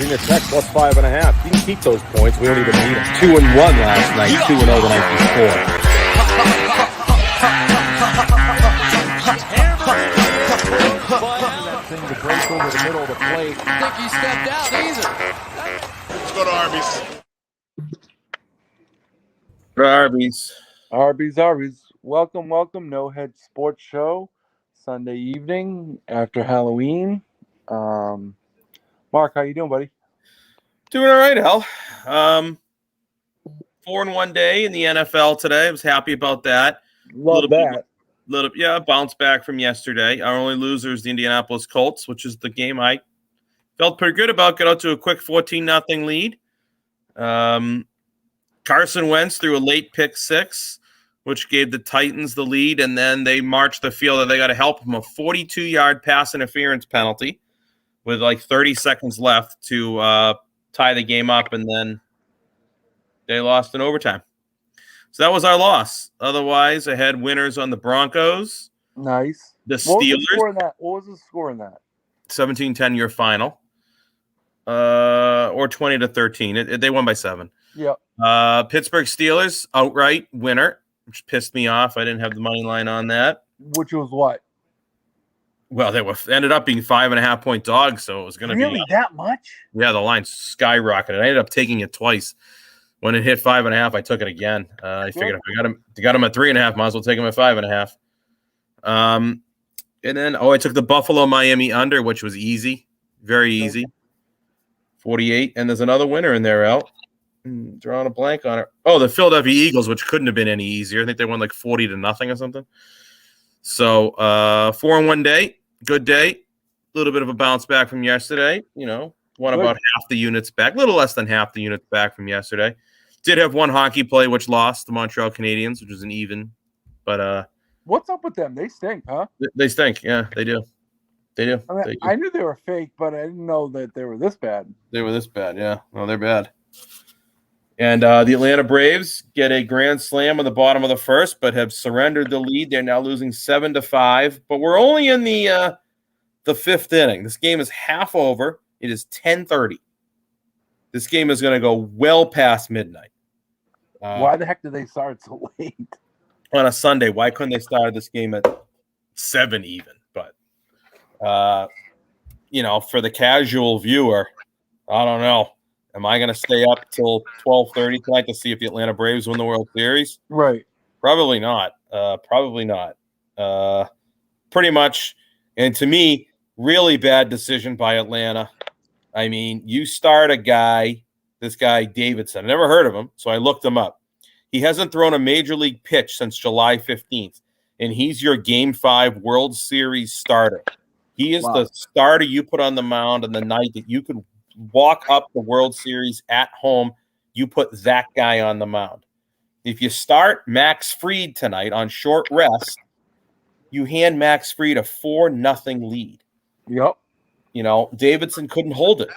Virginia Tech plus 5.5. You can keep those points. We don't even need them. 2-1 last night, 2-0 the night before. That thing to break over the middle of the plate. I think he stepped out easy. Let's go to Arby's. Arby's. Welcome. No Head Sports Show. Sunday evening after Halloween. Mark, how you doing, buddy? Doing all right, Al. 4-1 day in the NFL today. I was happy about that. Love that. Bounce back from yesterday. Our only loser is the Indianapolis Colts, which is the game I felt pretty good about. Got out to a quick 14-0 lead. Carson Wentz threw a late pick six, which gave the Titans the lead, and then they marched the field, and they got to help him. A 42-yard pass interference penalty with like 30 seconds left to tie the game up, and then they lost in overtime. So that was our loss. Otherwise, I had winners on the Broncos. Nice. The Steelers. What was the score in that? 17-10 your final. Or 20-13. They won by 7. Yep. Pittsburgh Steelers, outright winner, which pissed me off. I didn't have the money line on that. Which was what? Well, they ended up being 5.5-point dogs, so it was going to really be that much. Yeah, the line skyrocketed. I ended up taking it twice. When it hit 5.5, I took it again. I figured if I got him at 3.5, might as well take him at 5.5. And then I took the Buffalo Miami under, which was easy, very easy, 48. And there's another winner in there, Al. Drawing a blank on it. Oh, the Philadelphia Eagles, which couldn't have been any easier. I think they won like 40-0 or something. So 4-1 day, good day. A little bit of a bounce back from yesterday. Won about half the units back, a little less than half the units back from yesterday. Did have one hockey play which lost the Montreal Canadiens, which was an even. But what's up with them? They stink, huh? They stink. Yeah, they do. They do. I knew they were fake, but I didn't know that they were this bad. They were this bad. Yeah. No, they're bad. And the Atlanta Braves get a grand slam on the bottom of the first, but have surrendered the lead. They're now losing 7-5. But we're only in the fifth inning. This game is half over. It is 10:30. This game is going to go well past midnight. Why the heck did they start so late? On a Sunday, why couldn't they start this game at 7 even? But, for the casual viewer, I don't know. Am I going to stay up till 12:30 tonight to see if the Atlanta Braves win the World Series? Right. Probably not. Pretty much. And to me, really bad decision by Atlanta. I mean, you start a guy, this guy Davidson. I never heard of him, so I looked him up. He hasn't thrown a major league pitch since July 15th, and he's your Game 5 World Series starter. He is the starter you put on the mound on the night that you could walk up the World Series at home. You put that guy on the mound. If you start Max Fried tonight on short rest, you hand Max Fried a 4-0 lead. Yep. Davidson couldn't hold it.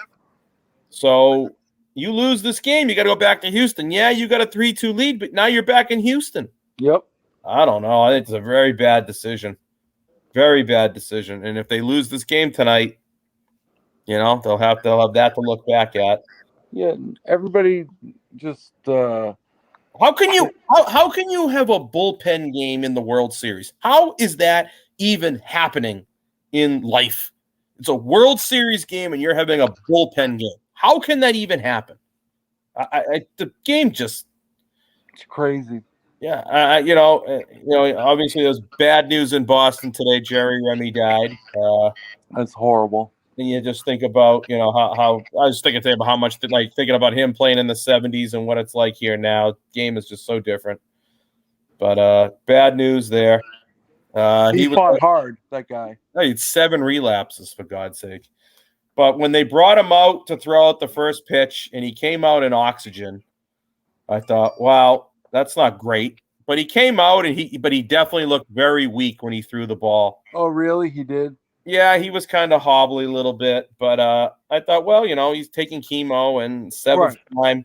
So you lose this game, you got to go back to Houston. Yeah, you got a 3-2 lead, but now you're back in Houston. Yep. I don't know. I think it's a very bad decision. Very bad decision. And if they lose this game tonight, they'll have that to look back at. Yeah, everybody just How can you have a bullpen game in the World Series? How is that even happening in life? It's a World Series game, and you're having a bullpen game. How can that even happen? The game just it's crazy. Yeah, obviously there's bad news in Boston today. Jerry Remy died. That's horrible. And you just think about, how I was thinking today about how much thinking about him playing in the 70s and what it's like here now. Game is just so different. But bad news there. He fought hard, that guy. He had 7 relapses, for God's sake. But when they brought him out to throw out the first pitch and he came out in oxygen, I thought, wow, that's not great. But he came out and he definitely looked very weak when he threw the ball. Oh, really? He did? Yeah, he was kind of hobbly a little bit. But I thought, well, he's taking chemo and 7th time.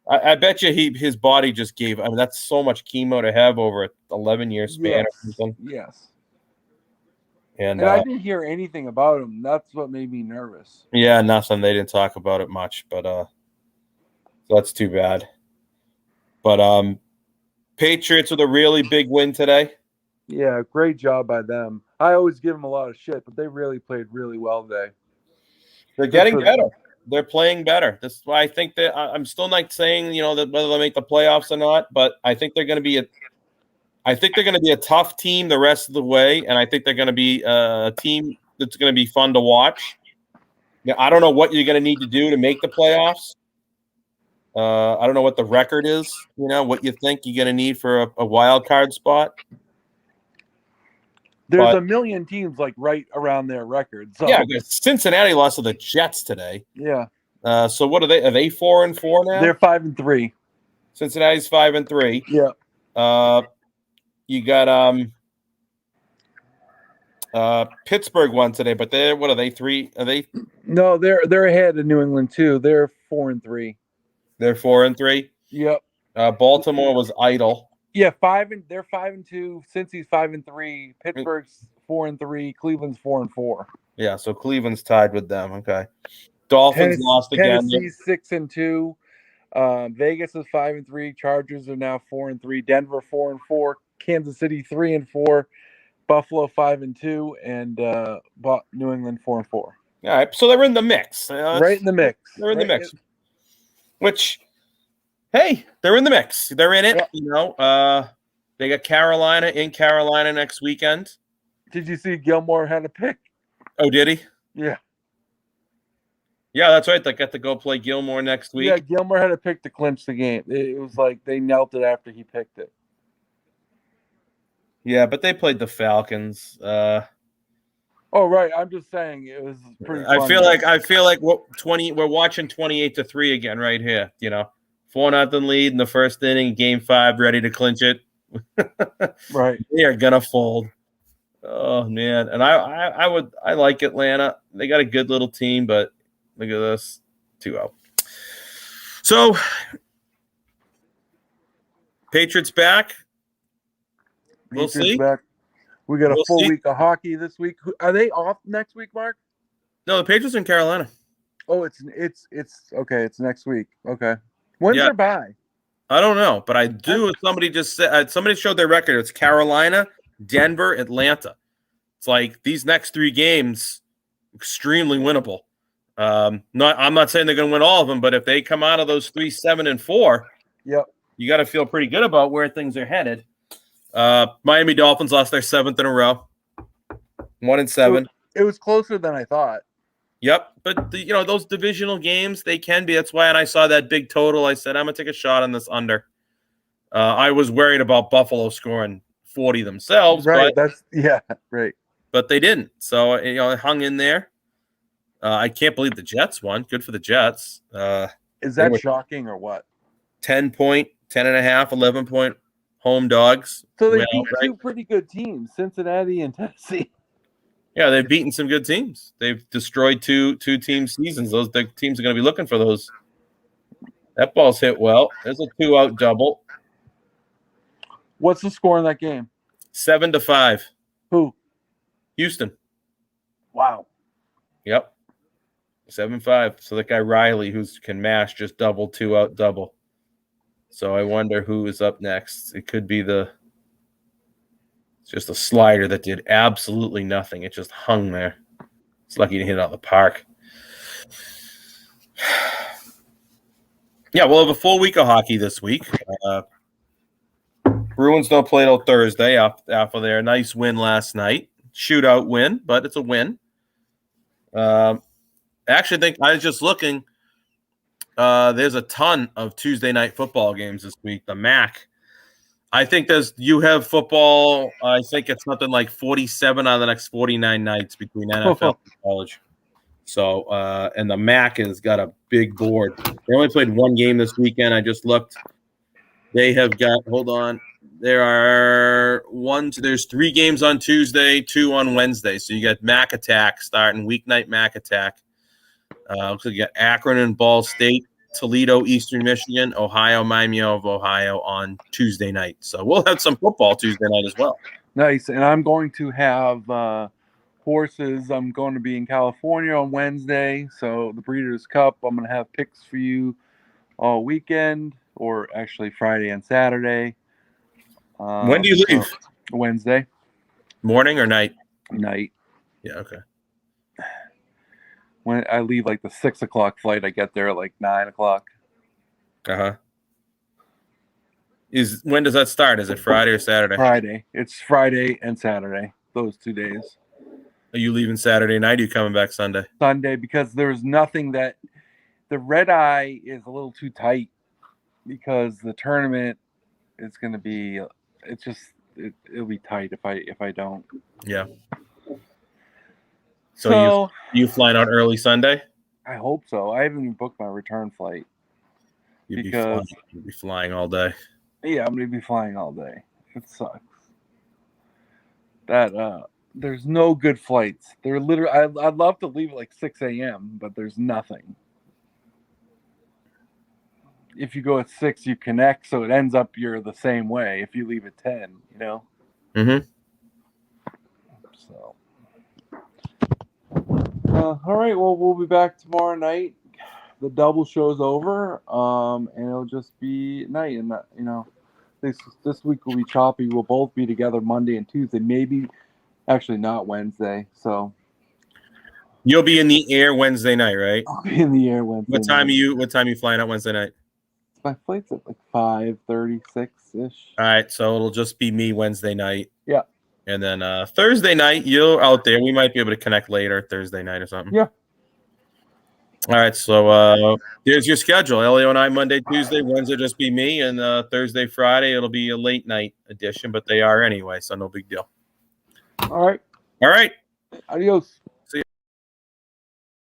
I bet you his body just gave. I mean, that's so much chemo to have over an 11-year span or something. Yes. And I didn't hear anything about him. That's what made me nervous. yeah, nothing. They didn't talk about it much, but so that's too bad. But Patriots with a really big win today. Yeah, great job by them. I always give them a lot of shit, but they really played really well today. They're getting better. They're playing better. This is why I think that I'm still not saying, that whether they'll make the playoffs or not, but I think they're going to be a tough team the rest of the way, and I think they're going to be a team that's going to be fun to watch. Now, I don't know what you're going to need to do to make the playoffs. I don't know what the record is, what you think you're going to need for a wild card spot. There's a million teams right around their record. So. Yeah, Cincinnati lost to the Jets today. Yeah. So what are they? Are they 4-4 now? They're 5-3. Cincinnati's 5-3. Yeah. You got Pittsburgh won today, but what are they? 3? Are they? No, they're ahead of New England too. They're 4-3. They're 4-3. Yep. Baltimore was idle. Yeah, they're 5-2. Cincy's 5-3. Pittsburgh's 4-3. Cleveland's 4-4. Yeah, so Cleveland's tied with them. Okay. Dolphins lost again. Tennessee's 6-2. Vegas is 5-3. Chargers are now 4-3. Denver 4-4. Kansas City 3-4. Buffalo 5-2, and New England 4-4. All right, so they're in the mix. Right in the mix. They're in the mix. Which, hey, they're in the mix. They're in it. Yeah. They got Carolina in Carolina next weekend. Did you see Gilmore had a pick? Oh, did he? Yeah. Yeah, that's right. They got to go play Gilmore next week. Yeah, Gilmore had a pick to clinch the game. It was like they knelt it after he picked it. Yeah, but they played the Falcons. Oh, right. I'm just saying it was pretty fun. I feel like we're watching 28-3 again right here. 4-0 lead in the first inning, game 5, ready to clinch it. Right. They are gonna fold. Oh man. And I like Atlanta. They got a good little team, but look at this. 2-0. So Patriots back. We'll see. Back. We got a full week of hockey this week. Are they off next week, Mark? No, the Patriots are in Carolina. Oh, it's okay. It's next week. Okay. When's their bye? I don't know, but I do. Somebody just said somebody showed their record. It's Carolina, Denver, Atlanta. It's like these next 3 games, extremely winnable. I'm not saying they're going to win all of them, but if they come out of those 3 7-4, yep, you got to feel pretty good about where things are headed. Miami Dolphins lost their 7th in a row, 1-7. It was closer than I thought. Yep, but those divisional games, they can be. That's why when I saw that big total, I said I'm gonna take a shot on this under. I was worried about Buffalo scoring 40 themselves, right? But, right. But they didn't, so it hung in there. I can't believe the Jets won. Good for the Jets. Is that shocking or what? 10-point, 10.5, 11-point home dogs. So they beat 2 pretty good teams, Cincinnati and Tennessee. Yeah, they've beaten some good teams. They've destroyed two team seasons. The teams are going to be looking for those. That ball's hit well. There's a 2-out double. What's the score in that game? 7-5. Who? Houston. Wow. Yep. 7-5. So that guy Riley, who can mash, just double 2-out double. So I wonder who is up next. It could be it's just a slider that did absolutely nothing. It just hung there. It's lucky to hit it out of the park. Yeah, we'll have a full week of hockey this week. Bruins don't play till Thursday after their nice win last night. Shootout win, but it's a win. I actually think I was just looking. There's a ton of Tuesday night football games this week. The MAC. I think you have football. I think it's something like 47 out of the next 49 nights between NFL and college. So, and the MAC has got a big board. They only played 1 game this weekend. I just looked. They have got, hold on. There's 3 games on Tuesday, 2 on Wednesday. So you got MAC Attack starting, weeknight MAC Attack. Looks like you got Akron and Ball State, Toledo, Eastern Michigan, Ohio, Miami of Ohio on Tuesday night. So we'll have some football Tuesday night as well. Nice. And I'm going to have horses, I'm going to be in California on Wednesday. So the Breeders' Cup, I'm going to have picks for you all weekend, or actually Friday and Saturday. When do you leave? Wednesday Morning or night? night. Yeah, okay. When I leave like the 6 o'clock flight, I get there at like 9 o'clock. Uh-huh. When does that start? Is it Friday or Saturday? Friday. It's Friday and Saturday, those 2 days. Are you leaving Saturday night? Or are you coming back Sunday? Sunday, because there's nothing that the red eye is a little too tight, because the tournament is going to be, it'll be tight if I don't. Yeah. So you flying out early Sunday? I hope so. I haven't even booked my return flight. You'd Because- be flying all day. Yeah, I'm going to be flying all day. It sucks. That there's no good flights. They're literally. I'd love to leave at like 6 a.m., but there's nothing. If you go at 6, you connect, so it ends up you're the same way. If you leave at 10, you know. Mm-hmm. So, all right. Well, we'll be back tomorrow night. The double show's over, and it'll just be night. And this week will be choppy. We'll both be together Monday and Tuesday. Maybe, actually, not Wednesday. So You'll be in the air Wednesday night, right? I'll be in the air Wednesday. What time night. What time are you flying out Wednesday night? My flight's at like 5:36 ish. All right, so it'll just be me Wednesday night. Yeah. And then Thursday night, you're out there. We might be able to connect later Thursday night or something. Yeah. All right, so there's your schedule. Elio and I Monday, Tuesday, Wednesday just be me, and Thursday, Friday it'll be a late night edition, but they are anyway, so no big deal. All right. All right. Adios.